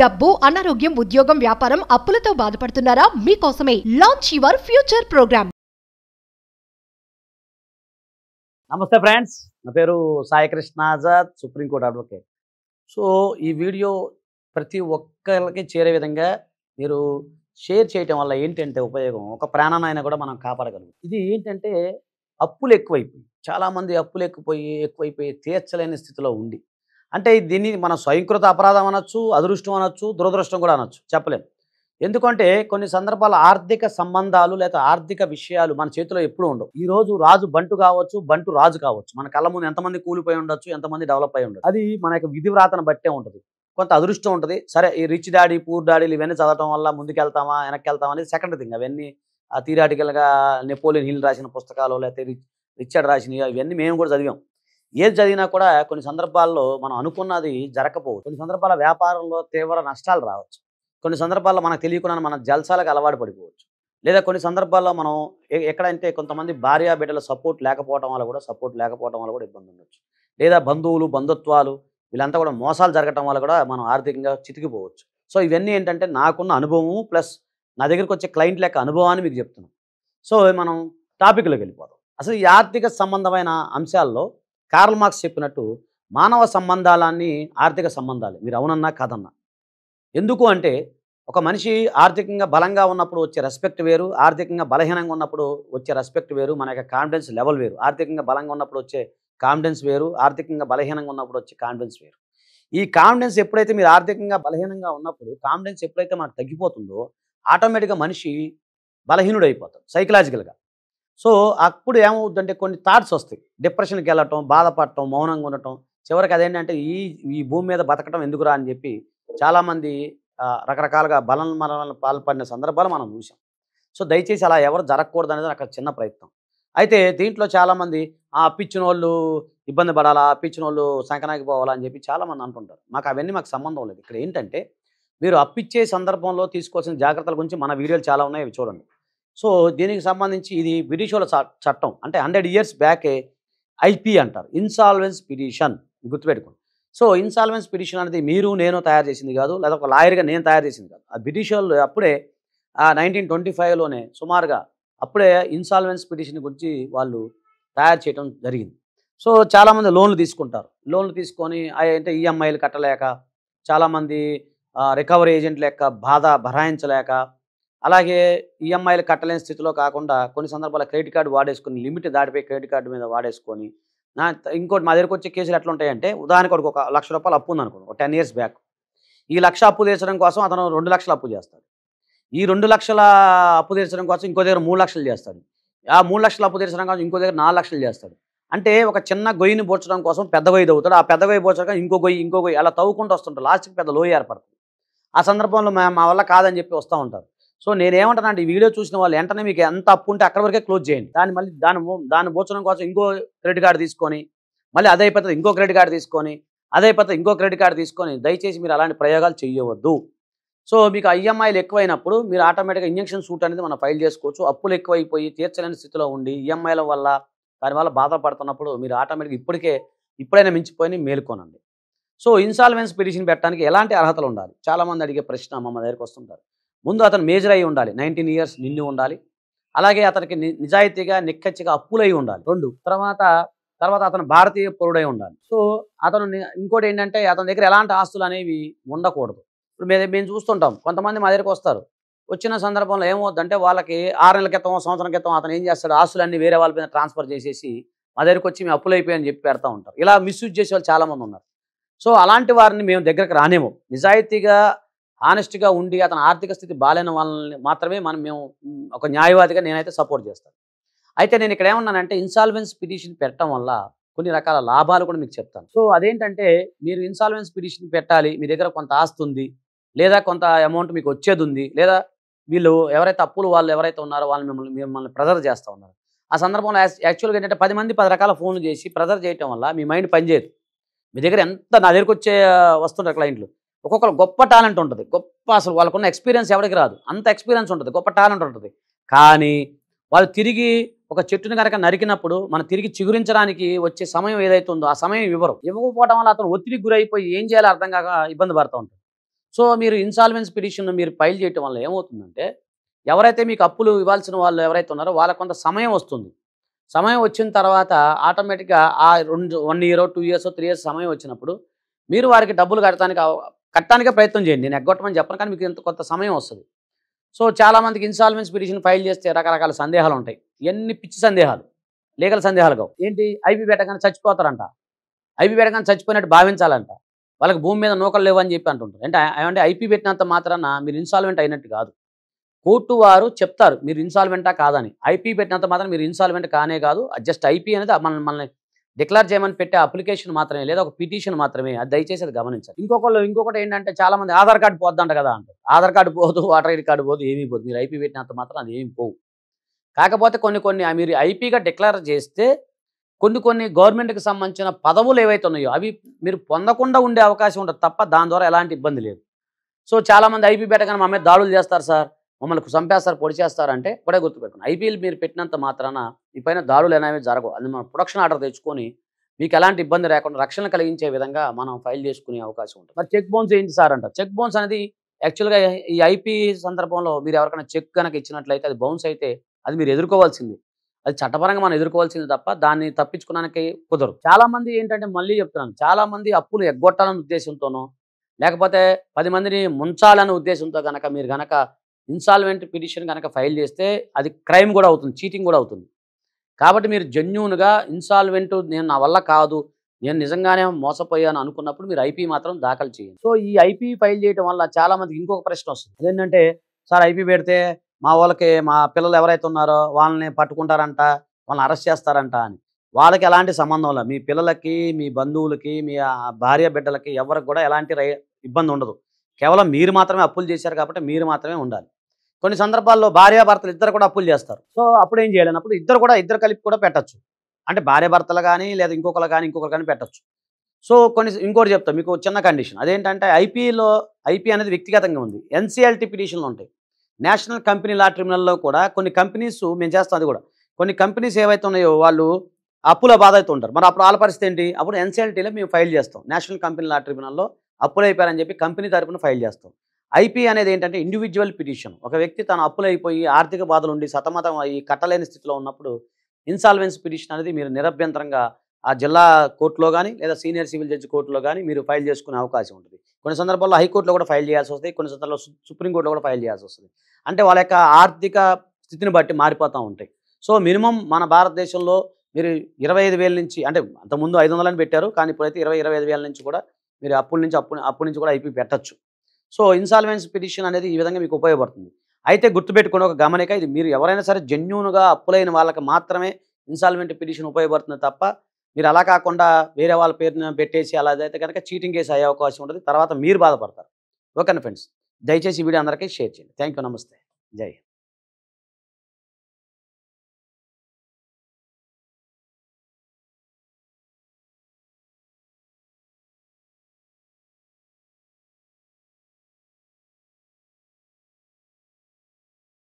డబ్బు, అనారోగ్యం, ఉద్యోగం, వ్యాపారం, అప్పులతో బాధపడుతున్నారా? మీకోసమే లాంచ్ యువర్ ఫ్యూచర్ ప్రోగ్రామ్. నమస్తే ఫ్రెండ్స్, నా పేరు Sai Krishna Azad, supreme court advocate. So ఈ వీడియో ప్రతి ఒక్కరికి చేరే విధంగా మీరు షేర్ చేయటం వల్ల ఏంటంటే ఉపయోగం, ఒక ప్రాణాన్ని కూడా మనం కాపాడగలం. ఇది ఏంటంటే అప్పులు ఎక్కువైపోయి, చాలామంది అప్పులు ఎక్కువైపోయి తీర్చలేని స్థితిలో ఉండి, అంటే దీన్ని మనం స్వయంకృత అపరాధం అనొచ్చు, అదృష్టం అనొచ్చు, దురదృష్టం కూడా అనొచ్చు, చెప్పలేం. ఎందుకంటే కొన్ని సందర్భాల ఆర్థిక సంబంధాలు లేదా ఆర్థిక విషయాలు మన చేతిలో ఎప్పుడూ ఉండవు. ఈ రోజు రాజు బంటు కావచ్చు, బంటు రాజు కావచ్చు. మన కళ్ళ ముందు ఎంతమంది కూలిపోయి ఉండొచ్చు, ఎంతమంది డెవలప్ అయి ఉండొచ్చు. అది మన యొక్క విధి వ్రాతను బట్టే ఉంటుంది. కొంత అదృష్టం ఉంటుంది. సరే, ఈ రిచ్ డాడీ పూర్ డాడీలు ఇవన్నీ చదవటం వల్ల ముందుకెళ్తామా వెనక్కి వెళ్తామా అనేది సెకండ్ థింగ్. అవన్నీ థియరాటికల్గా నెపోలియన్ హిల్ రాసిన పుస్తకాలు లేకపోతే రిచర్డ్ రాసినవి ఇవన్నీ మేము కూడా చదివాం. ఏది చదివినా కూడా కొన్ని సందర్భాల్లో మనం అనుకున్నది జరగకపోవచ్చు. కొన్ని సందర్భాల వ్యాపారంలో తీవ్ర నష్టాలు రావచ్చు. కొన్ని సందర్భాల్లో మనకు తెలియకుండా మన జల్సాలకు అలవాటు పడిపోవచ్చు. లేదా కొన్ని సందర్భాల్లో మనం ఎక్కడంటే కొంతమంది భార్య బిడ్డల సపోర్ట్ లేకపోవడం వల్ల కూడా ఇబ్బంది ఉండొచ్చు. లేదా బంధువులు, బంధుత్వాలు వీళ్ళంతా కూడా మోసాలు జరగటం వల్ల కూడా మనం ఆర్థికంగా చితికిపోవచ్చు. సో ఇవన్నీ ఏంటంటే నాకున్న అనుభవము ప్లస్ నా దగ్గరికి వచ్చే క్లయింట్ లెక్క అనుభవాన్ని మీకు చెప్తున్నాం. సో మనం టాపిక్లోకి వెళ్ళిపోదాం. అసలు ఈ ఆర్థిక సంబంధమైన అంశాల్లో కార్ల్ మార్క్స్ చెప్పినట్టు మానవ సంబంధాలన్నీ ఆర్థిక సంబంధాలే, మీరు అవునన్నా కాదన్నా. ఎందుకు అంటే ఒక మనిషి ఆర్థికంగా బలంగా ఉన్నప్పుడు వచ్చే రెస్పెక్ట్ వేరు, ఆర్థికంగా బలహీనంగా ఉన్నప్పుడు వచ్చే రెస్పెక్ట్ వేరు, మన యొక్క కాన్ఫిడెన్స్ లెవెల్ వేరు. ఆర్థికంగా బలంగా ఉన్నప్పుడు వచ్చే కాన్ఫిడెన్స్ వేరు, ఆర్థికంగా బలహీనంగా ఉన్నప్పుడు వచ్చే కాన్ఫిడెన్స్ వేరు. ఈ కాన్ఫిడెన్స్ ఎప్పుడైతే మీరు ఆర్థికంగా బలహీనంగా ఉన్నప్పుడు కాన్ఫిడెన్స్ ఎప్పుడైతే మనకు తగ్గిపోతుందో ఆటోమేటిక్గా మనిషి బలహీనుడైపోతాడు సైకలాజికల్గా. సో అప్పుడు ఏమవుతుందంటే కొన్ని థాట్స్ వస్తాయి. డిప్రెషన్కి వెళ్ళటం, బాధపడటం, మౌనంగా ఉండటం. చివరికి అదేంటంటే ఈ భూమి మీద బతకటం ఎందుకురా అని చెప్పి చాలామంది రకరకాలుగా మరణాలను పాల్పడిన సందర్భాలు మనం చూసాం. సో దయచేసి అలా ఎవరు జరగకూడదు అనేది నాకు చిన్న ప్రయత్నం. అయితే దీంట్లో చాలామంది అప్పిచ్చిన వాళ్ళు ఇబ్బంది పడాలా, అప్పిచ్చిన వాళ్ళు సంకనాకి పోవాలా అని చెప్పి చాలామంది అంటుంటారు. మాకు సంబంధం లేదు. ఇక్కడ ఏంటంటే మీరు అప్పిచ్చే సందర్భంలో తీసుకోవాల్సిన జాగ్రత్తల గురించి మన వీడియోలు చాలా ఉన్నాయి, అవి చూడండి. సో దీనికి సంబంధించి ఇది బ్రిటిష్ వాళ్ళ చట్టం, అంటే 100 years బ్యాకే ఐపీ అంటారు, ఇన్సాల్వెన్స్ పిటిషన్. గుర్తుపెట్టుకోండి. సో ఇన్సాల్వెన్స్ పిటిషన్ అనేది మీరు నేను తయారు చేసింది కాదు, లేదా ఒక లాయర్గా నేను తయారు చేసింది కాదు. ఆ బ్రిటిష్ వాళ్ళు అప్పుడే 1925లోనే సుమారుగా అప్పుడే ఇన్సాల్వెన్స్ పిటిషన్ గురించి వాళ్ళు తయారు చేయడం జరిగింది. సో చాలామంది లోన్లు తీసుకుంటారు. లోన్లు తీసుకొని అంటే ఈఎంఐలు కట్టలేక, చాలామంది రికవరీ ఏజెంట్ లెక్క బాధ భరాయించలేక, అలాగే ఈఎంఐలు కట్టలేని స్థితిలో కాకుండా కొన్ని సందర్భాల్లో క్రెడిట్ కార్డు వాడేసుకొని, లిమిట్ దాటిపోయి క్రెడిట్ కార్డు మీద వాడేసుకొని. ఇంకోటి మా దగ్గరకు వచ్చే కేసులు ఎట్లా ఉంటాయంటే, ఉదాహరణకు ఒక ₹1,00,000 అప్పు ఉందనుకోండి, ఒక 10 years బ్యాక్. ఈ 1,00,000 అప్పు తీర్చడం కోసం అతను 2,00,000 అప్పు చేస్తాడు. ఈ 2,00,000 అప్పు తీర్చడం కోసం ఇంకో దగ్గర 3,00,000 చేస్తాడు. ఆ 3,00,000 అప్పు తీర్చడం కోసం ఇంకో దగ్గర 4,00,000 చేస్తాడు. అంటే ఒక చిన్న గొయ్యిని బోర్చడం కోసం పెద్ద గొయ్యి తవ్వుతాడు. ఆ పెద్ద గొయ్యి బోర్చడం ఇంకో గొయ్యి అలా తవ్వుకుంటూ వస్తుంటారు. లాస్ట్కి పెద్ద లోయ ఏర్పడుతుంది. ఆ సందర్భంలో మా వల్ల కాదని చెప్పి వస్తూ ఉంటారు. సో నేనేమంటానంటే, ఈ వీడియో చూసిన వాళ్ళు వెంటనే మీకు ఎంత అప్పు ఉంటే అక్కడి వరకే క్లోజ్ చేయండి. దాన్ని బోర్చడం కోసం ఇంకో క్రెడిట్ కార్డు తీసుకొని, మళ్ళీ అదే అయిపోతుంది ఇంకో క్రెడిట్ కార్డు తీసుకొని, అదే అయిపోతుంది ఇంకో క్రెడిట్ కార్డు తీసుకొని, దయచేసి మీరు అలాంటి ప్రయోగాలు చేయవద్దు. సో మీకు ఈఎంఐలు ఎక్కువైనప్పుడు మీరు ఆటోమేటిక్గా ఇంజక్షన్ సూట్ అనేది మనం ఫైల్ చేసుకోవచ్చు. అప్పులు ఎక్కువైపోయి తీర్చలేని స్థితిలో ఉండి ఈఎంఐల వల్ల దానివల్ల బాధపడుతున్నప్పుడు మీరు ఆటోమేటిక్గా ఇప్పుడైనా మించిపోయి మేలుకోనండి. సో ఇన్సాల్వెన్స్ పిటిషన్ పెట్టడానికి ఎలాంటి అర్హతలు ఉండాలి? చాలామంది అడిగే ప్రశ్న మా దగ్గరికి వస్తుంటారు. ముందు అతను మేజర్ అయి ఉండాలి, 19 years నిండి ఉండాలి. అలాగే అతనికి నిజాయితీగా నిక్కచ్చిగా అప్పులై ఉండాలి. 2 తర్వాత అతను భారతీయ పౌరుడై ఉండాలి. సో అతను ఇంకోటి ఏంటంటే అతని దగ్గర ఎలాంటి ఆస్తులు అనేవి ఉండకూడదు. ఇప్పుడు మేము చూస్తుంటాం, కొంతమంది మా దగ్గరికి వస్తారు. వచ్చిన సందర్భంలో ఏమవుద్దంటే, వాళ్ళకి 6 నెలల క్రితం, సంవత్సరం క్రితం అతను ఏం చేస్తాడు, ఆస్తులన్నీ వేరే వాళ్ళ మీద ట్రాన్స్ఫర్ చేసేసి మా దగ్గరికి వచ్చి మేము అప్పులు అయిపోయాయని చెప్పి పెడతా ఉంటారు. ఇలా మిస్యూజ్ చేసే వాళ్ళు చాలామంది ఉన్నారు. సో అలాంటి వారిని మేము దగ్గరకు రానేమో. నిజాయితీగా ఆనెస్ట్గా ఉండి అతని ఆర్థిక స్థితి బాలేని వాళ్ళని మాత్రమే మేము ఒక న్యాయవాదిగా నేనైతే సపోర్ట్ చేస్తాను. అయితే నేను ఇక్కడ ఏమన్నానంటే, ఇన్సాల్వెన్స్ పిటిషన్ పెట్టడం వల్ల కొన్ని రకాల లాభాలు కూడా మీకు చెప్తాను. సో అదేంటంటే, మీరు ఇన్సాల్వెన్స్ పిటిషన్ పెట్టాలి, మీ దగ్గర కొంత ఆస్తి ఉంది, లేదా కొంత అమౌంట్ మీకు వచ్చేది ఉంది, లేదా వీళ్ళు ఎవరైతే అప్పులు వాళ్ళు ఎవరైతే ఉన్నారో వాళ్ళు మిమ్మల్ని ప్రెజర్ చేస్తూ ఉన్నారు. ఆ సందర్భంలో యాక్చువల్గా ఏంటంటే 10 మంది 10 రకాల ఫోన్లు చేసి ప్రెజర్ చేయటం వల్ల మీ మైండ్ పనిచేయదు. మీ దగ్గర నా దగ్గరకు వచ్చే వస్తుంటారు క్లయింట్లు, ఒక్కొక్కరు గొప్ప టాలెంట్ ఉంటుంది, అసలు వాళ్ళకున్న ఎక్స్పీరియన్స్ ఎవరికి రాదు, అంత ఎక్స్పీరియన్స్ ఉంటుంది, గొప్ప టాలెంట్ ఉంటుంది. కానీ వాళ్ళు తిరిగి ఒక చెట్టుని కనుక నరికినప్పుడు మనం తిరిగి చిగురించడానికి వచ్చే సమయం ఏదైతే ఉందో ఆ సమయం ఇవ్వకపోవడం వల్ల అతను ఒత్తిడికి గురైపోయి ఏం చేయాలో అర్థం కాక ఇబ్బంది పడుతూ ఉంటాడు. సో మీరు ఇన్సాల్వెన్స్ పిటిషన్ మీరు ఫైల్ చేయటం వల్ల ఏమవుతుందంటే ఎవరైతే మీకు అప్పులు ఇవ్వాల్సిన వాళ్ళు ఎవరైతే ఉన్నారో వాళ్ళకు కొంత సమయం వస్తుంది. సమయం వచ్చిన తర్వాత ఆటోమేటిక్‌గా ఆ 1 ఇయరో, 2 ఇయర్సో, 3 ఇయర్స్ సమయం వచ్చినప్పుడు మీరు వారికి డబ్బులు కట్టడానికే ప్రయత్నం చేయండి. నేను ఎగ్గొట్టమని చెప్పను, కానీ మీకు ఇంత కొంత సమయం వస్తది. సో చాలామందికి ఇన్సాల్వెన్స్ పిటిషన్ ఫైల్ చేస్తే రకరకాల సందేహాలు ఉంటాయి. ఇయన్నీ పిచ్చి సందేహాలు, లీగల్ సందేహాలు కావు. ఏంటి, ఐపీ పెట్టగానే చచ్చిపోతారంట. ఐపీ పెట్టగానే చచ్చిపోయినట్టు భావించాలంట. వాళ్ళకి భూమి మీద నూకలు లేవని చెప్పి అంటుంటారు. అంటే ఐపీ పెట్టినంత మాత్రాన మీరు ఇన్సాల్వెంట్ అయినట్టు కాదు. కోర్టు వారు చెప్తారు మీరు ఇన్సాల్వెంటా కాదని. ఐపీ పెట్టినంత మాత్రం మీరు ఇన్సాల్వెంట్ కానే కాదు. జస్ట్ ఐపీ అనేది మనల్ని డిక్లేర్ చేయమని పెట్టే అప్లికేషన్ మాత్రమే, లేదా ఒక పిటిషన్ మాత్రమే. అది దయచేసి అది గమనించాలి. ఇంకొకటి ఏంటంటే చాలా మంది ఆధార్ కార్డు పోద్దంట కదా అంటారు. ఆధార్ కార్డు పోదు, ఓటర్ ఐడి కార్డు పోదు, ఏమీ పోదు. మీరు ఐపీ పెట్టినంత మాత్రం అది ఏమి పోవు. కాకపోతే కొన్ని మీరు ఐపీగా డిక్లేర్ చేస్తే కొన్ని గవర్నమెంట్కి సంబంధించిన పదవులు ఏవైతే ఉన్నాయో అవి మీరు పొందకుండా ఉండే అవకాశం ఉంటుంది తప్ప దాని ద్వారా ఎలాంటి ఇబ్బంది లేదు. సో చాలామంది ఐపీ పెట్టగానే మా మీద దాడులు చేస్తారు సార్, మమ్మల్ని చంపేస్తారు, పొడి చేస్తారంటే కూడా గుర్తుపెట్టుకోండి. ఐపీఎల్ మీరు పెట్టినంత మాత్రాన ఈ పైన దాడులు అనేవి జరగవు. అది మనం ప్రొడక్షన్ ఆర్డర్ తెచ్చుకొని మీకు ఎలాంటి ఇబ్బంది లేకుండా రక్షణ కలిగించే విధంగా మనం ఫైల్ చేసుకునే అవకాశం ఉంటుంది. మరి చెక్ బౌన్స్ ఏంటి సార్ అంటారు. చెక్ బౌన్స్ అనేది యాక్చువల్గా ఈ ఐపీ సందర్భంలో మీరు ఎవరికైనా చెక్ కనుక ఇచ్చినట్లయితే అది బౌన్స్ అయితే అది మీరు ఎదుర్కోవాల్సింది. అది చట్టపరంగా మనం ఎదుర్కోవాల్సింది తప్ప దాన్ని తప్పించుకోవడానికి కుదరదు. చాలామంది ఏంటంటే మళ్ళీ చెప్తున్నాను, చాలామంది అప్పులు ఎగ్గొట్టాలనే ఉద్దేశంతోనో లేకపోతే 10 మందిని ముంచాలనే ఉద్దేశంతో కనుక మీరు కనుక ఇన్సాల్వెంట్ పిటిషన్ కనుక ఫైల్ చేస్తే అది క్రైమ్ కూడా అవుతుంది, చీటింగ్ కూడా అవుతుంది. కాబట్టి మీరు జెన్యూన్గా ఇన్సాల్వెంట్ నా వల్ల కాదు, నేను నిజంగానే మోసపోయాను అనుకున్నప్పుడు మీరు ఐపీ మాత్రం దాఖలు చేయండి. సో ఈ ఐపీ ఫైల్ చేయడం వల్ల చాలామందికి ఇంకొక ప్రశ్న వస్తుంది. అదేంటంటే సార్ ఐపీ పెడితే మా పిల్లలు ఎవరైతే ఉన్నారో వాళ్ళని పట్టుకుంటారంట, వాళ్ళని అరెస్ట్ చేస్తారంట అని. వాళ్ళకి ఎలాంటి సంబంధం లేదు. మీ పిల్లలకి, మీ బంధువులకి, మీ భార్య బిడ్డలకి ఎవరికి కూడా ఎలాంటి ఇబ్బంది ఉండదు. కేవలం మీరు మాత్రమే అప్పులు చేశారు కాబట్టి మీరు మాత్రమే ఉండాలి. కొన్ని సందర్భాల్లో భార్యాభర్తలు ఇద్దరు కూడా అప్పులు చేస్తారు. సో అప్పుడు ఏం చేయాలన్నప్పుడు ఇద్దరు కలిపి కూడా పెట్టచ్చు. అంటే భార్యాభర్తలు కానీ లేదా ఇంకొకరు కానీ పెట్టచ్చు. సో ఇంకోటి చెప్తాను మీకు చిన్న కండిషన్. అదేంటంటే ఐపీ అనేది వ్యక్తిగతంగా ఉంది. ఎన్సీఎల్టీ పిటిషన్లు ఉంటాయి. నేషనల్ కంపెనీ లా ట్రిబ్యునల్లో కూడా కొన్ని కంపెనీస్ మేము చేస్తాం. అది కూడా కొన్ని కంపెనీస్ ఏవైతే ఉన్నాయో వాళ్ళు అప్పుల బాధ అయితే ఉంటారు. మరి అప్పుడు వాళ్ళ పరిస్థితి ఏంటి? అప్పుడు ఎన్సీఎల్టీలో మేము ఫైల్ చేస్తాం. నేషనల్ కంపెనీ లా ట్రిబ్యునల్లో అప్పులు అయిపోయారని చెప్పి కంపెనీ తరపున ఫైల్ చేస్తాం. ఐపీ అనేది ఏంటంటే ఇండివిజువల్ పిటిషన్. ఒక వ్యక్తి తన అప్పులు అయిపోయి ఆర్థిక బాధలు ఉండి సతమతం అయ్యి కట్టలేని స్థితిలో ఉన్నప్పుడు ఇన్సాల్వెన్స్ పిటిషన్ అనేది మీరు నిరభ్యంతరంగా ఆ జిల్లా కోర్టులో కానీ లేదా సీనియర్ సివిల్ జడ్జి కోర్టులో కానీ మీరు ఫైల్ చేసుకునే అవకాశం ఉంటుంది. కొన్ని సందర్భాల్లో హైకోర్టులో కూడా ఫైల్ చేయాల్సి వస్తుంది, కొన్ని సందర్భాల్లో సుప్రీంకోర్టులో కూడా ఫైల్ చేయాల్సి వస్తుంది. అంటే వాళ్ళ యొక్క ఆర్థిక స్థితిని బట్టి మారిపోతూ ఉంటాయి. సో మినిమం మన భారతదేశంలో మీరు 25,000 నుంచి, అంటే అంతకుముందు 500 అని పెట్టారు, కానీ ఇప్పుడైతే 25,000 నుంచి కూడా మీరు అప్పు నుంచి కూడా ఐపీ పెట్టచ్చు. సో ఇన్సాల్వెన్స్ పిటిషన్ అనేది ఈ విధంగా మీకు ఉపయోగపడుతుంది. అయితే గుర్తుపెట్టుకుని ఒక గమనిక, ఇది మీరు ఎవరైనా సరే జెన్యూన్గా అప్పులైన వాళ్ళకి మాత్రమే ఇన్సాల్వెంట్ పిటిషన్ ఉపయోగపడుతుంది తప్ప మీరు అలా కాకుండా వేరే వాళ్ళ పేరున పెట్టేసి అలా అయితే కనుక చీటింగ్ కేసు అయ్యే అవకాశం ఉంటుంది. తర్వాత మీరు బాధపడతారు. ఓకేనా ఫ్రెండ్స్, దయచేసి ఈ వీడియో అందరికీ షేర్ చేయండి. థ్యాంక్ యూ, నమస్తే, జై హింద్.